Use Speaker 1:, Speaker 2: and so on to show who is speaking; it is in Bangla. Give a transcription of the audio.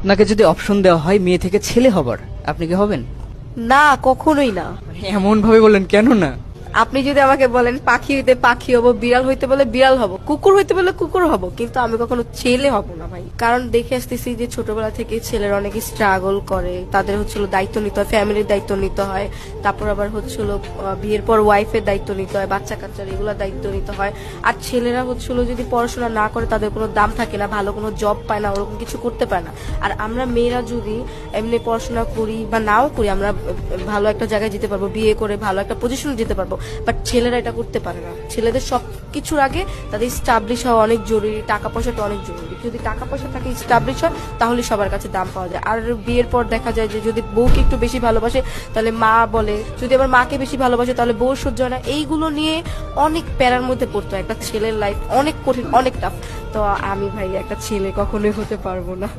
Speaker 1: আপনাকে যদি অপশন দেওয়া হয় মেয়ে থেকে ছেলে হবার, আপনি কি হবেন?
Speaker 2: না, কখনোই না।
Speaker 1: এমন ভাবে বললেন কেন না?
Speaker 2: আপনি যদি আমাকে বলেন পাখি হইতে পাখি হব, বিড়াল হইতে বলে বিড়াল হব, কুকুর হইতে বলে কুকুর হব, কিন্তু আমি কখনো ছেলে হব না ভাই। কারণ দেখে আসতেছি যে ছোটবেলা থেকে ছেলেরা অনেক স্ট্রাগল করে, তাদের হচ্ছিল দায়িত্ব নিতে হয়, ফ্যামিলির দায়িত্ব নিতে হয়, তারপর আবার হচ্ছিল বিয়ের পর ওয়াইফের দায়িত্ব নিতে হয়, বাচ্চা কাচ্চার এগুলোর দায়িত্ব নিতে হয়। আর ছেলেরা হচ্ছিল যদি পড়াশোনা না করে তাদের কোনো দাম থাকে না, ভালো কোনো জব পায় না, ওরকম কিছু করতে পারে না। আর আমরা মেয়েরা যদি এমনি পড়াশোনা করি বা নাও করি, আমরা ভালো একটা জায়গায় যেতে পারবো, বিয়ে করে ভালো একটা পজিশনে যেতে পারবো। বাট ছেলেরা এটা করতে পারে না। ছেলেদের সবকিছুর আগে তাদের স্টাবলিশ হওয়া অনেক জরুরি, টাকা পয়সাটা অনেক জরুরি। যদি টাকা পয়সা থাকে, স্টাবলিশ হয়, তাহলে সবার কাছে দাম পাওয়া যায়। আর বিয়ের পর দেখা যায় যে যদি বউকে একটু বেশি ভালোবাসে তাহলে মা বলে, যদি আবার মাকে বেশি ভালোবাসে তাহলে বউ সহ্য হয় না। এইগুলো নিয়ে অনেক প্যারার মধ্যে পড়তো। একটা ছেলের লাইফ অনেক কঠিন, অনেক টাফ। তো আমি ভাই একটা ছেলে কখনোই হতে পারবো না।